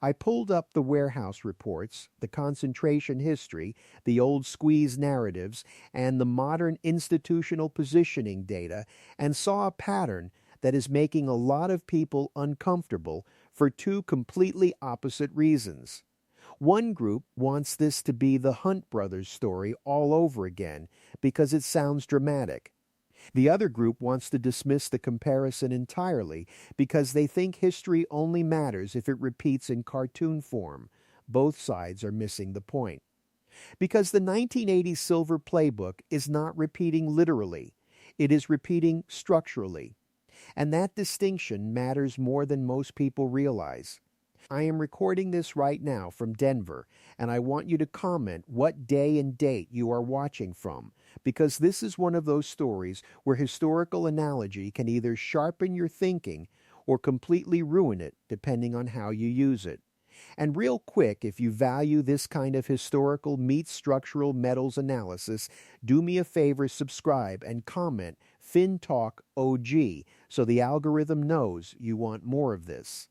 I pulled up the warehouse reports, the concentration history, the old squeeze narratives, and the modern institutional positioning data, and saw a pattern that is making a lot of people uncomfortable for two completely opposite reasons. One group wants this to be the Hunt brothers story all over again because it sounds dramatic. The other group wants to dismiss the comparison entirely because they think history only matters if it repeats in cartoon form. Both sides are missing the point. Because the 1980 Silver Playbook is not repeating literally, it is repeating structurally. And that distinction matters more than most people realize. I am recording this right now from Denver, and I want you to comment what day and date you are watching from, because this is one of those stories where historical analogy can either sharpen your thinking or completely ruin it, depending on how you use it. And real quick, if you value this kind of historical meets structural metals analysis, do me a favor, subscribe and comment FinTalk OG so the algorithm knows you want more of this.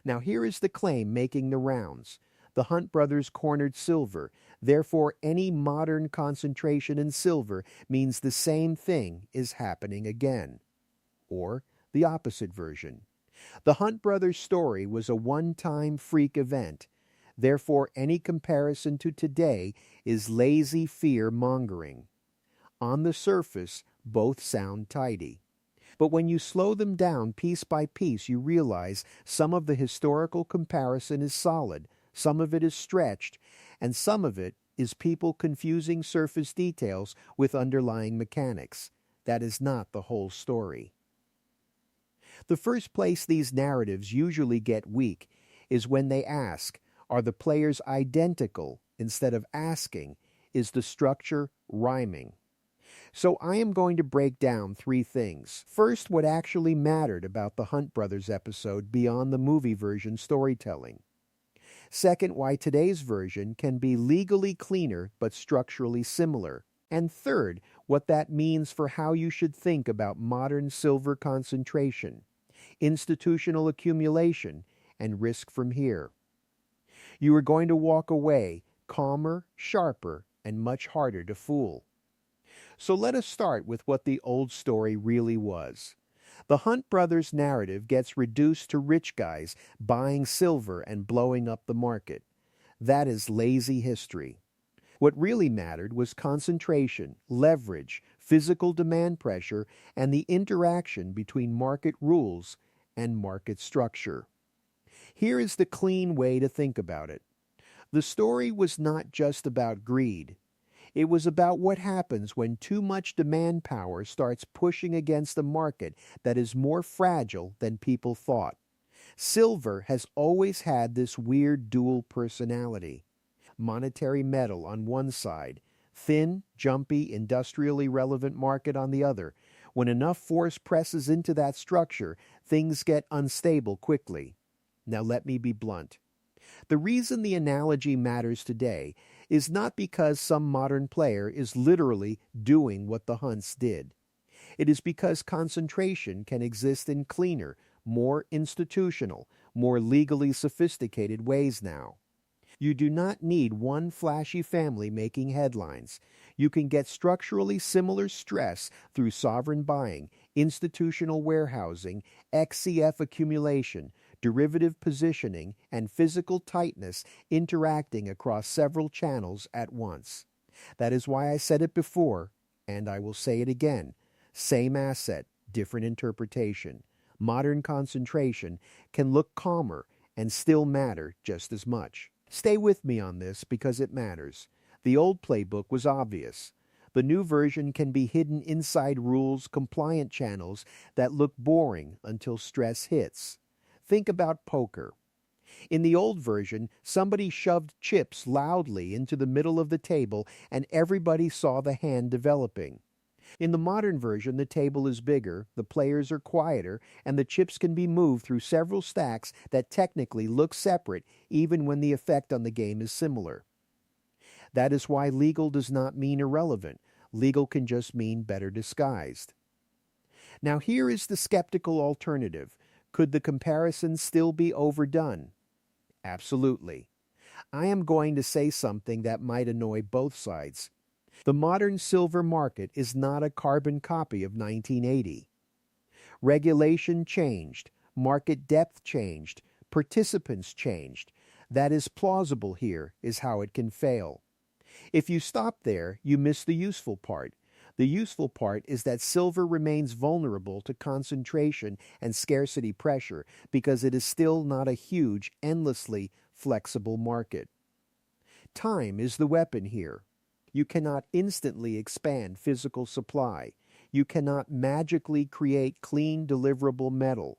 Now here is the claim making the rounds. The Hunt brothers cornered silver, therefore any modern concentration in silver means the same thing is happening again. Or the opposite version. The Hunt brothers story was a one-time freak event. Therefore, any comparison to today is lazy fear-mongering. On the surface, both sound tidy. But when you slow them down piece by piece, you realize some of the historical comparison is solid, some of it is stretched, and some of it is people confusing surface details with underlying mechanics. That is not the whole story. The first place these narratives usually get weak is when they ask, are the players identical, instead of asking, is the structure rhyming? So I am going to break down three things. First, what actually mattered about the Hunt brothers episode beyond the movie version storytelling. Second, why today's version can be legally cleaner but structurally similar. And third, what that means for how you should think about modern silver concentration, institutional accumulation, and risk from here. You are going to walk away calmer, sharper, and much harder to fool. So let us start with what the old story really was. The Hunt brothers narrative gets reduced to rich guys buying silver and blowing up the market. That is lazy history. What really mattered was concentration, leverage, physical demand pressure, and the interaction between market rules and market structure. Here is the clean way to think about it. The story was not just about greed. It was about what happens when too much demand power starts pushing against a market that is more fragile than people thought. Silver has always had this weird dual personality. Monetary metal on one side, thin, jumpy, industrially relevant market on the other. When enough force presses into that structure, things get unstable quickly. Now let me be blunt. The reason the analogy matters today is not because some modern player is literally doing what the Hunts did. It is because concentration can exist in cleaner, more institutional, more legally sophisticated ways now. You do not need one flashy family making headlines. You can get structurally similar stress through sovereign buying, institutional warehousing, XCF accumulation, derivative positioning, and physical tightness interacting across several channels at once. That is why I said it before, and I will say it again. Same asset, different interpretation. Modern concentration can look calmer and still matter just as much. Stay with me on this because it matters. The old playbook was obvious. The new version can be hidden inside rules-compliant channels that look boring until stress hits. Think about poker. In the old version, somebody shoved chips loudly into the middle of the table and everybody saw the hand developing. In the modern version, the table is bigger, the players are quieter, and the chips can be moved through several stacks that technically look separate even when the effect on the game is similar. That is why legal does not mean irrelevant. Legal can just mean better disguised. Now here is the skeptical alternative. Could the comparison still be overdone? Absolutely. I am going to say something that might annoy both sides. The modern silver market is not a carbon copy of 1980. Regulation changed, market depth changed, participants changed. That is plausible here, is how it can fail. If you stop there, you miss the useful part. The useful part is that silver remains vulnerable to concentration and scarcity pressure because it is still not a huge, endlessly flexible market. Time is the weapon here. You cannot instantly expand physical supply. You cannot magically create clean, deliverable metal.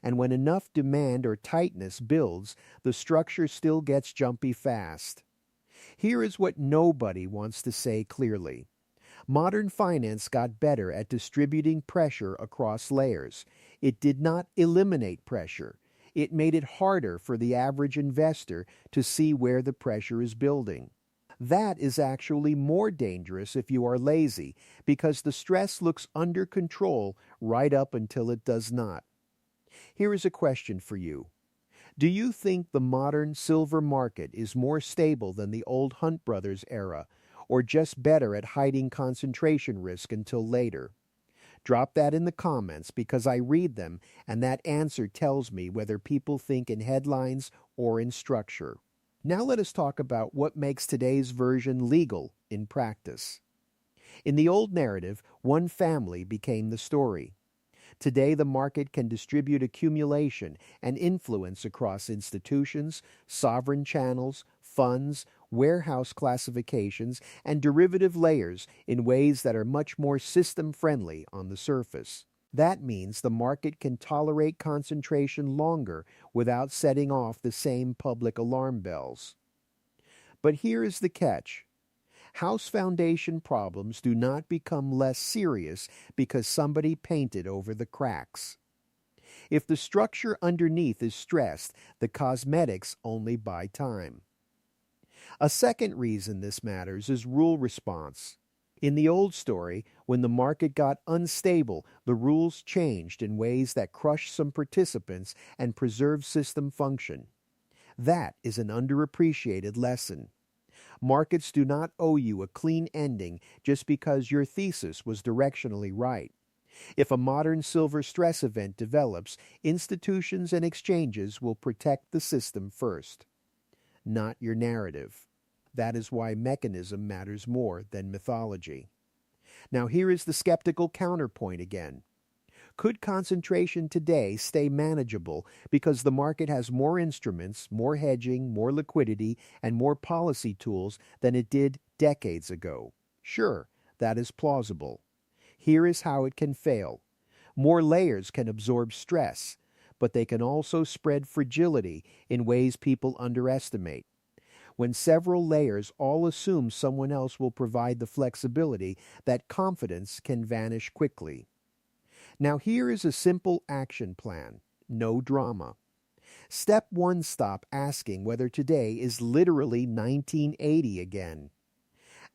And when enough demand or tightness builds, the structure still gets jumpy fast. Here is what nobody wants to say clearly. Modern finance got better at distributing pressure across layers. It did not eliminate pressure. It made it harder for the average investor to see where the pressure is building. That is actually more dangerous if you are lazy, because the stress looks under control right up until it does not. Here is a question for you. Do you think the modern silver market is more stable than the old Hunt Brothers era, or just better at hiding concentration risk until later? Drop that in the comments because I read them, and that answer tells me whether people think in headlines or in structure. Now let us talk about what makes today's version legal in practice. In the old narrative, one family became the story. Today, the market can distribute accumulation and influence across institutions, sovereign channels, funds, warehouse classifications, and derivative layers in ways that are much more system-friendly on the surface. That means the market can tolerate concentration longer without setting off the same public alarm bells. But here is the catch. House foundation problems do not become less serious because somebody painted over the cracks. If the structure underneath is stressed, the cosmetics only buy time. A second reason this matters is rule response. In the old story, when the market got unstable, the rules changed in ways that crushed some participants and preserved system function. That is an underappreciated lesson. Markets do not owe you a clean ending just because your thesis was directionally right. If a modern silver stress event develops, institutions and exchanges will protect the system first, not your narrative. That is why mechanism matters more than mythology. Now here is the skeptical counterpoint again. Could concentration today stay manageable because the market has more instruments, more hedging, more liquidity, and more policy tools than it did decades ago? Sure, that is plausible. Here is how it can fail. More layers can absorb stress, but they can also spread fragility in ways people underestimate. When several layers all assume someone else will provide the flexibility, that confidence can vanish quickly. Now here is a simple action plan. No drama. Step 1, stop asking whether today is literally 1980 again.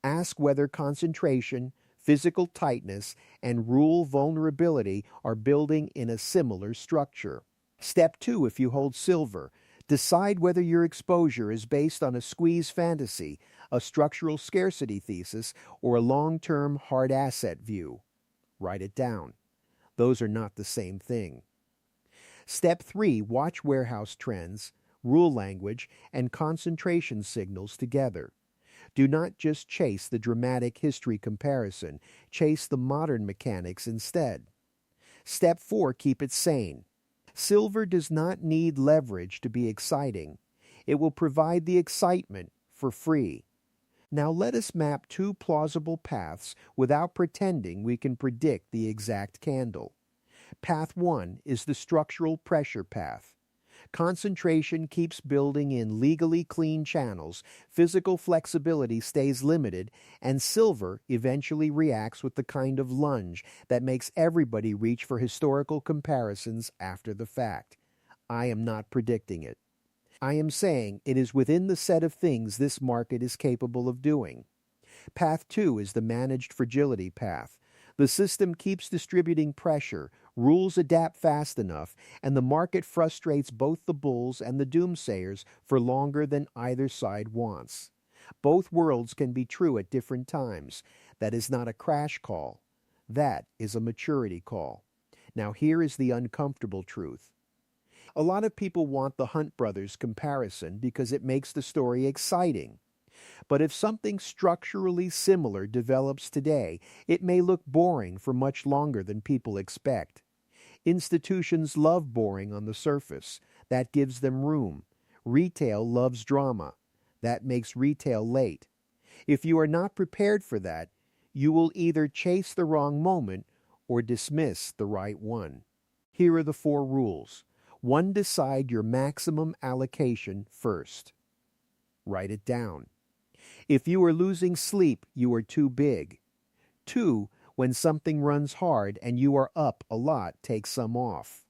Ask whether concentration, physical tightness, and rule vulnerability are building in a similar structure. Step 2, if you hold silver, decide whether your exposure is based on a squeeze fantasy, a structural scarcity thesis, or a long-term hard asset view. Write it down. Those are not the same thing. Step 3, watch warehouse trends, rule language, and concentration signals together. Do not just chase the dramatic history comparison, chase the modern mechanics instead. Step 4, keep it sane. Silver does not need leverage to be exciting. It will provide the excitement for free. Now let us map two plausible paths without pretending we can predict the exact candle. Path 1 is the structural pressure path. Concentration keeps building in legally clean channels, physical flexibility stays limited, and silver eventually reacts with the kind of lunge that makes everybody reach for historical comparisons after the fact. I am not predicting it. I am saying it is within the set of things this market is capable of doing. Path 2 is the managed fragility path. The system keeps distributing pressure, rules adapt fast enough, and the market frustrates both the bulls and the doomsayers for longer than either side wants. Both worlds can be true at different times. That is not a crash call. That is a maturity call. Now here is the uncomfortable truth. A lot of people want the Hunt brothers comparison because it makes the story exciting. But if something structurally similar develops today, it may look boring for much longer than people expect. Institutions love boring on the surface. That gives them room. Retail loves drama. That makes retail late. If you are not prepared for that, you will either chase the wrong moment or dismiss the right one. Here are the 4 rules. 1. Decide your maximum allocation first. Write it down. If you are losing sleep, you are too big. 2. When something runs hard and you are up a lot, take some off.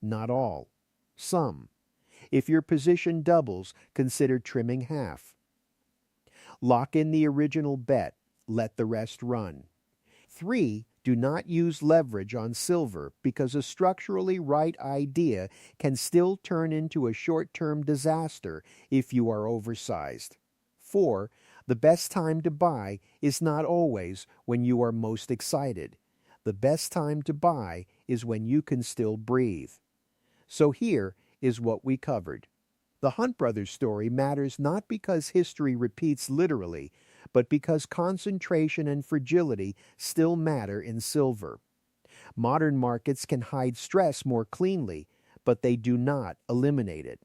Not all. Some. If your position doubles, consider trimming half. Lock in the original bet. Let the rest run. 3. Do not use leverage on silver because a structurally right idea can still turn into a short-term disaster if you are oversized. 4. The best time to buy is not always when you are most excited. The best time to buy is when you can still breathe. So here is what we covered. The Hunt brothers story matters not because history repeats literally, but because concentration and fragility still matter in silver. Modern markets can hide stress more cleanly, but they do not eliminate it.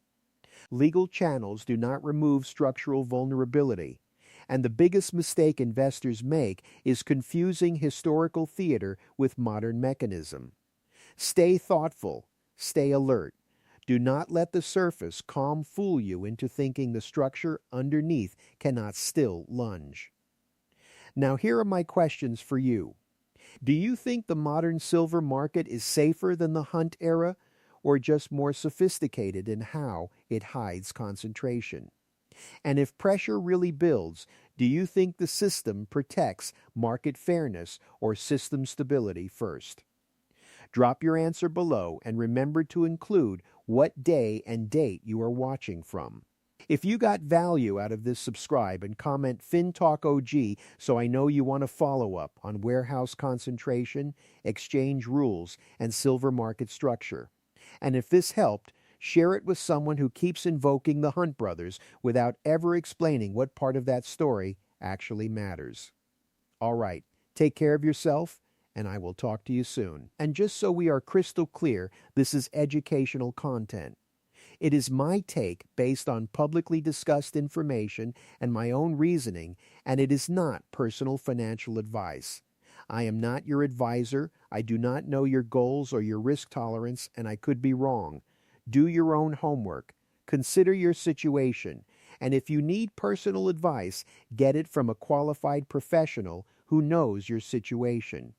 Legal channels do not remove structural vulnerability, and the biggest mistake investors make is confusing historical theater with modern mechanism. Stay thoughtful, stay alert. Do not let the surface calm fool you into thinking the structure underneath cannot still lunge. Now here are my questions for you. Do you think the modern silver market is safer than the Hunt era, or just more sophisticated in how it hides concentration? And if pressure really builds, do you think the system protects market fairness or system stability first? Drop your answer below and remember to include what day and date you are watching from. If you got value out of this, subscribe and comment FinTalkOG so I know you want to follow up on warehouse concentration, exchange rules, and silver market structure. And if this helped, share it with someone who keeps invoking the Hunt brothers without ever explaining what part of that story actually matters. All right, take care of yourself, and I will talk to you soon. And just so we are crystal clear, this is educational content. It is my take based on publicly discussed information and my own reasoning, and it is not personal financial advice. I am not your advisor, I do not know your goals or your risk tolerance, and I could be wrong. Do your own homework. Consider your situation, and if you need personal advice, get it from a qualified professional who knows your situation.